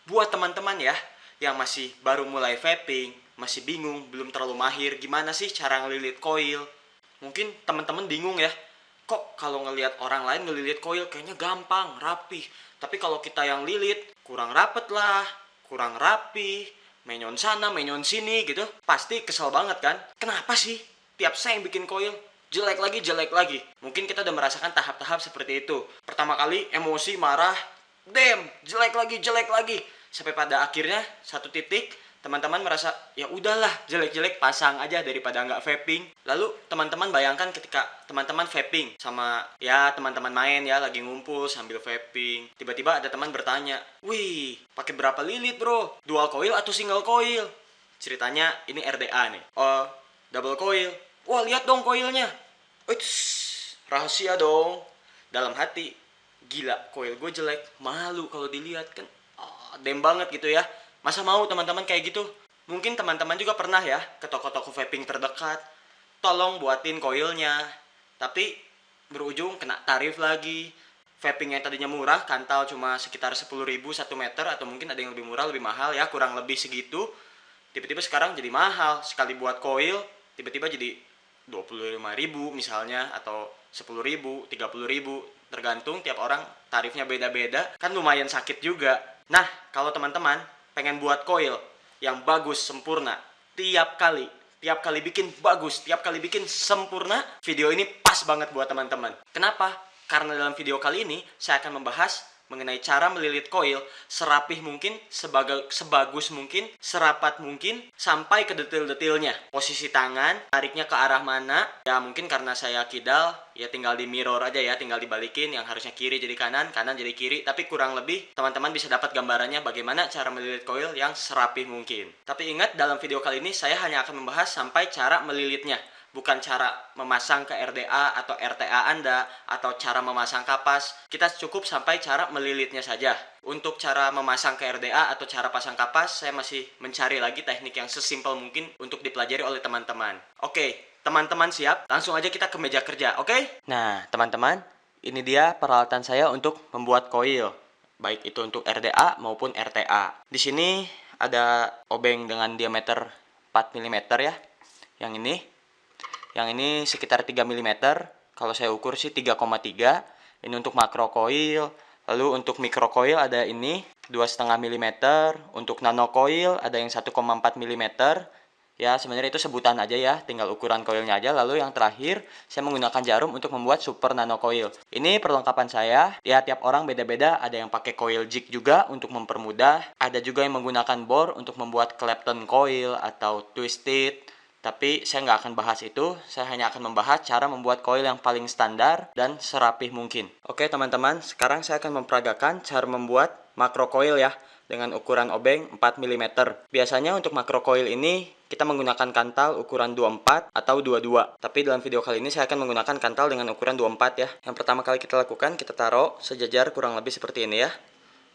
Buat teman-teman ya yang masih baru mulai vaping, masih bingung, belum terlalu mahir gimana sih cara ngelilit koil. Mungkin teman-teman bingung ya, kok kalau ngelihat orang lain ngelilit koil kayaknya gampang, rapih. Tapi kalau kita yang lilit, kurang rapet lah, kurang rapi, menyon sana, menyon sini gitu. Pasti kesel banget kan? Kenapa sih tiap saya yang bikin koil jelek lagi, jelek lagi? Mungkin kita udah merasakan tahap-tahap seperti itu. Pertama kali emosi, marah, jelek lagi. Sampai pada akhirnya satu titik teman-teman merasa ya udahlah jelek-jelek pasang aja daripada nggak vaping. Lalu teman-teman bayangkan ketika teman-teman vaping sama ya teman-teman main ya lagi ngumpul sambil vaping. Tiba-tiba ada teman bertanya, "Wih, pakai berapa lilit, Bro? Dual coil atau single coil?" Ceritanya ini RDA nih. Oh, double coil. Wah, lihat dong coilnya. Uits, rahasia dong. Dalam hati, gila, coil gue jelek, malu kalau dilihat kan. Dem banget gitu ya. Masa mau teman-teman kayak gitu? Mungkin teman-teman juga pernah ya ke toko-toko vaping terdekat. Tolong buatin coilnya. Tapi berujung kena tarif lagi. Vaping yang tadinya murah, kantal cuma sekitar 10.000 1 meter, atau mungkin ada yang lebih murah, lebih mahal ya, kurang lebih segitu. Tiba-tiba sekarang jadi mahal. Sekali buat coil, tiba-tiba jadi 25.000 misalnya, atau 10.000, 30.000, tergantung tiap orang tarifnya beda-beda, kan lumayan sakit juga. Nah, kalau teman-teman pengen buat coil yang bagus, sempurna, tiap kali bikin bagus, tiap kali bikin sempurna, video ini pas banget buat teman-teman. Kenapa? Karena dalam video kali ini saya akan membahas mengenai cara melilit koil serapih mungkin, sebagus mungkin, serapat mungkin, sampai ke detail-detailnya. Posisi tangan, tariknya ke arah mana. Ya mungkin karena saya kidal, ya tinggal di mirror aja ya, tinggal dibalikin, yang harusnya kiri jadi kanan, kanan jadi kiri. Tapi kurang lebih teman-teman bisa dapat gambarannya bagaimana cara melilit koil yang serapih mungkin. Tapi ingat, dalam video kali ini saya hanya akan membahas sampai cara melilitnya, bukan cara memasang ke RDA atau RTA Anda, atau cara memasang kapas. Kita cukup sampai cara melilitnya saja. Untuk cara memasang ke RDA atau cara pasang kapas, saya masih mencari lagi teknik yang sesimpel mungkin untuk dipelajari oleh teman-teman. Oke, teman-teman siap? Langsung aja kita ke meja kerja, oke? Nah, teman-teman, ini dia peralatan saya untuk membuat koil, baik itu untuk RDA maupun RTA. Di sini ada obeng dengan diameter 4 mm ya. Yang ini sekitar 3 mm. Kalau saya ukur sih 3,3. Ini untuk makro coil. Lalu untuk mikro coil ada ini 2,5 mm. Untuk nano coil ada yang 1,4 mm. Ya, sebenarnya itu sebutan aja ya, tinggal ukuran coilnya aja. Lalu yang terakhir, saya menggunakan jarum untuk membuat super nano coil. Ini perlengkapan saya. Ya, tiap orang beda-beda. Ada yang pakai coil jig juga untuk mempermudah. Ada juga yang menggunakan bor untuk membuat Clapton coil atau twisted. Tapi saya nggak akan bahas itu, saya hanya akan membahas cara membuat coil yang paling standar dan serapih mungkin. Oke teman-teman, sekarang saya akan memperagakan cara membuat makro coil ya, dengan ukuran obeng 4 mm. Biasanya untuk makro coil ini, kita menggunakan kantal ukuran 24 atau 22. Tapi dalam video kali ini saya akan menggunakan kantal dengan ukuran 24 ya. Yang pertama kali kita lakukan, kita taruh sejajar kurang lebih seperti ini ya.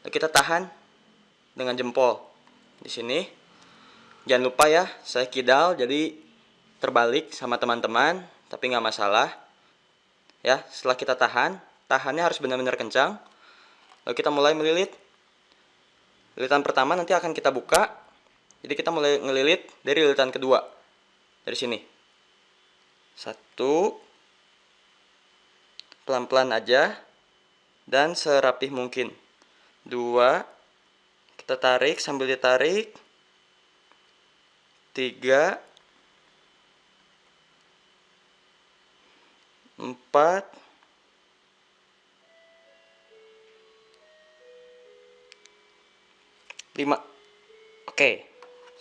Lalu kita tahan dengan jempol. Di sini. Jangan lupa ya, saya kidal jadi terbalik sama teman-teman, tapi nggak masalah. Ya, setelah kita tahannya harus benar-benar kencang. Lalu kita mulai melilit. Lilitan pertama nanti akan kita buka. Jadi kita mulai ngelilit dari lilitan kedua. Dari sini. Satu. Pelan-pelan aja. Dan serapih mungkin. Dua. Kita tarik sambil ditarik. 3, 4, 5. Oke,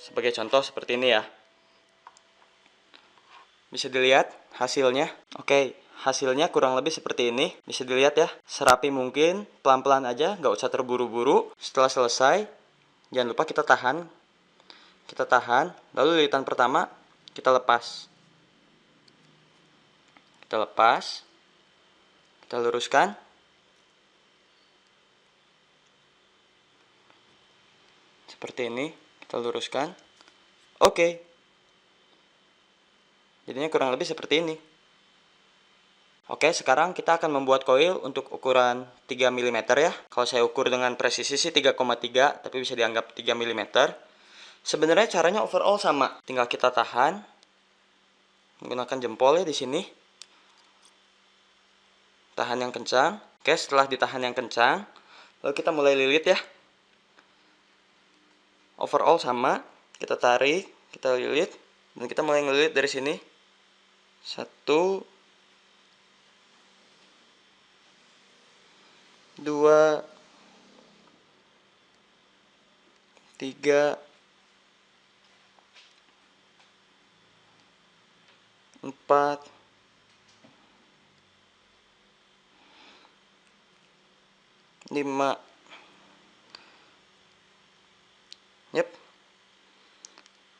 sebagai contoh seperti ini ya. Bisa dilihat hasilnya. Oke, hasilnya kurang lebih seperti ini. Bisa dilihat ya, serapi mungkin, pelan-pelan aja, nggak usah terburu-buru. Setelah selesai, jangan lupa kita tahan. Kita tahan, lalu lilitan pertama kita lepas. Kita lepas. Kita luruskan. Seperti ini, kita luruskan. Oke. Jadinya kurang lebih seperti ini. Oke, sekarang kita akan membuat koil untuk ukuran 3 mm ya. Kalau saya ukur dengan presisi sih 3,3, tapi bisa dianggap 3 mm. Sebenarnya caranya overall sama, tinggal kita tahan menggunakan jempol ya di sini. Tahan yang kencang. Oke, setelah ditahan yang kencang, lalu kita mulai lilit ya. Overall sama, kita tarik, kita lilit, dan kita mulai ngelilit dari sini. 1, 2, 3, 4, 5. Yep.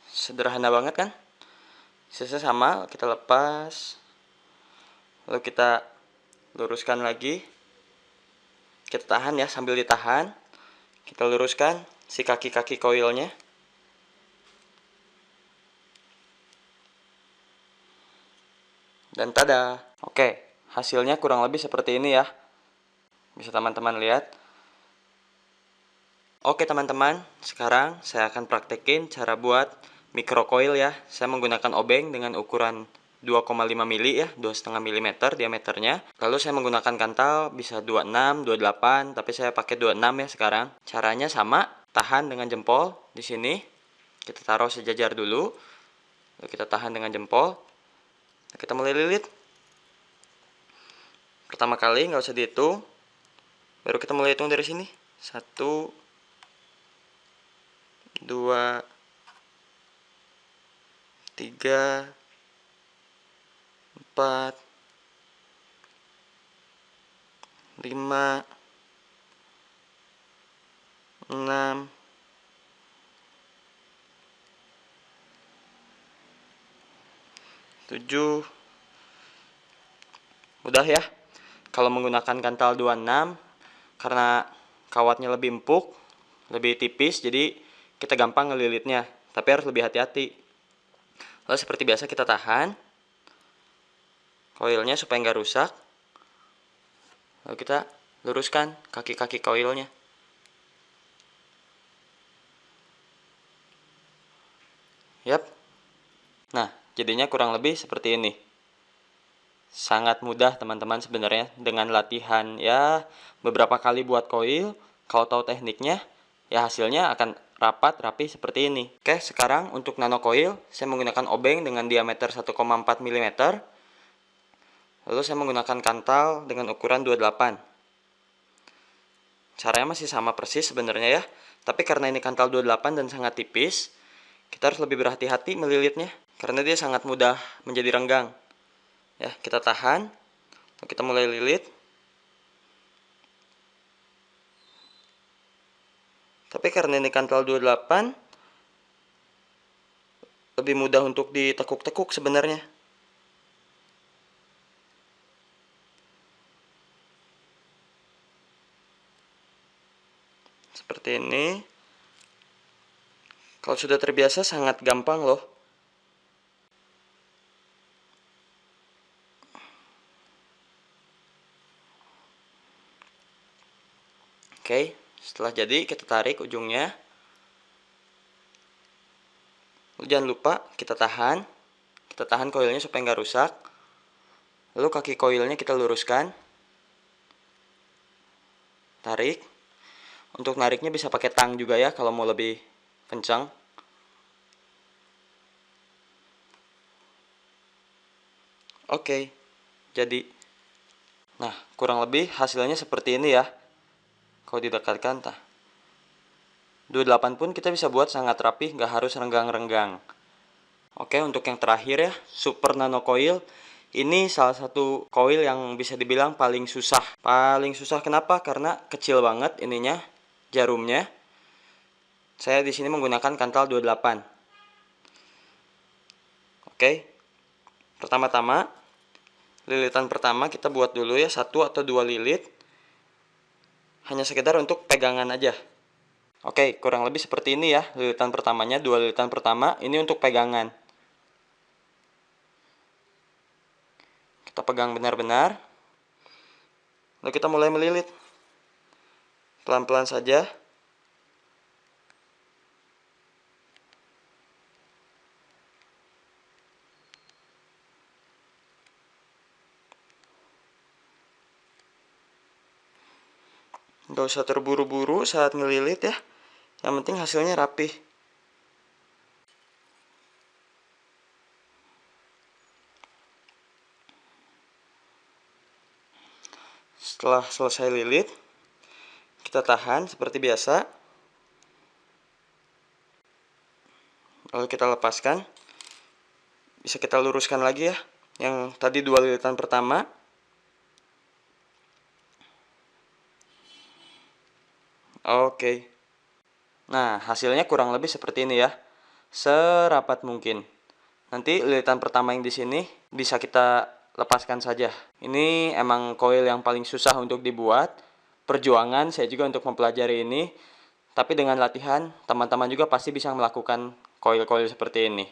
Sederhana banget kan? Sisa sama, kita lepas. Lalu kita luruskan lagi. Kita tahan ya, sambil ditahan. Kita luruskan si kaki-kaki koilnya. Dan tada. Oke, hasilnya kurang lebih seperti ini ya. Bisa teman-teman lihat. Oke teman-teman, sekarang saya akan praktekin cara buat micro coil ya. Saya menggunakan obeng dengan ukuran 2,5 mili ya, 2,5 mm diameternya. Lalu saya menggunakan kantal bisa 26, 28, tapi saya pakai 26 ya sekarang. Caranya sama, tahan dengan jempol di sini. Kita taruh sejajar dulu. Lalu kita tahan dengan jempol. Kita mulai lilit. Pertama kali nggak usah dihitung. Baru kita mulai hitung dari sini. 1, 2, 3, 4, 5, 6, 7. Mudah ya. Kalau menggunakan kantal 26 karena kawatnya lebih empuk, lebih tipis, jadi kita gampang ngelilitnya, tapi harus lebih hati-hati. Lalu seperti biasa kita tahan koilnya supaya nggak rusak. Lalu kita luruskan kaki-kaki koilnya. Yap. Nah, jadinya kurang lebih seperti ini. Sangat mudah teman-teman sebenarnya dengan latihan ya beberapa kali buat koil. Kalau tahu tekniknya, ya hasilnya akan rapat rapi seperti ini. Oke, sekarang untuk nano coil saya menggunakan obeng dengan diameter 1,4 mm. Lalu saya menggunakan kantal dengan ukuran 28. Caranya masih sama persis sebenarnya ya, tapi karena ini kantal 28 dan sangat tipis, kita harus lebih berhati-hati melilitnya karena dia sangat mudah menjadi renggang. Ya, kita tahan. Lalu kita mulai lilit. Tapi karena ini kantal 28, lebih mudah untuk ditekuk-tekuk sebenarnya. Seperti ini. Kalau sudah terbiasa sangat gampang loh. Oke, setelah jadi kita tarik ujungnya. Jangan lupa kita tahan. Kita tahan koilnya supaya nggak rusak. Lalu kaki koilnya kita luruskan. Tarik. Untuk nariknya bisa pakai tang juga ya kalau mau lebih kencang. Oke, jadi. Nah, kurang lebih hasilnya seperti ini ya. Kalau didekatkan, 28 pun kita bisa buat sangat rapi, nggak harus renggang-renggang. Oke, untuk yang terakhir ya, Super Nano Coil. Ini salah satu coil yang bisa dibilang paling susah. Paling susah kenapa? Karena kecil banget ininya, jarumnya. Saya di sini menggunakan kantal 28. Oke. Pertama-tama, lilitan pertama kita buat dulu ya, 1 atau 2 lilit. Hanya sekedar untuk pegangan aja. Oke, kurang lebih seperti ini ya, lilitan pertamanya, 2 lilitan pertama, ini untuk pegangan. Kita pegang benar-benar. Lalu kita mulai melilit. Pelan-pelan saja. Nggak usah terburu-buru saat ngelilit ya. Yang penting hasilnya rapih. Setelah selesai lilit, kita tahan seperti biasa. Lalu kita lepaskan. Bisa kita luruskan lagi ya. Yang tadi 2 lilitan pertama. Oke. Nah, hasilnya kurang lebih seperti ini ya. Serapat mungkin. Nanti lilitan pertama yang di sini bisa kita lepaskan saja. Ini emang coil yang paling susah untuk dibuat. Perjuangan saya juga untuk mempelajari ini. Tapi dengan latihan, teman-teman juga pasti bisa melakukan coil-coil seperti ini.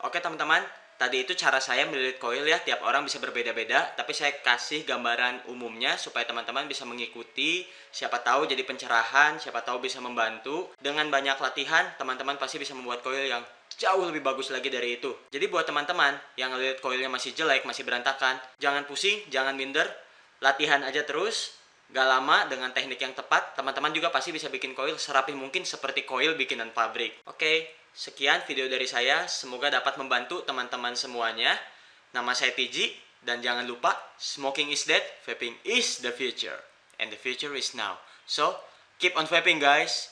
Oke teman-teman, tadi itu cara saya melilit coil ya. Tiap orang bisa berbeda-beda. Tapi saya kasih gambaran umumnya supaya teman-teman bisa mengikuti. Siapa tahu jadi pencerahan, siapa tahu bisa membantu. Dengan banyak latihan, teman-teman pasti bisa membuat coil yang jauh lebih bagus lagi dari itu. Jadi buat teman-teman yang ngeliat coilnya masih jelek, masih berantakan, jangan pusing, jangan minder. Latihan aja terus. Gak lama dengan teknik yang tepat, teman-teman juga pasti bisa bikin coil serapih mungkin seperti coil bikinan pabrik. Oke, sekian video dari saya. Semoga dapat membantu teman-teman semuanya. Nama saya Tiji, dan jangan lupa, smoking is dead, vaping is the future. And the future is now. So, keep on vaping guys.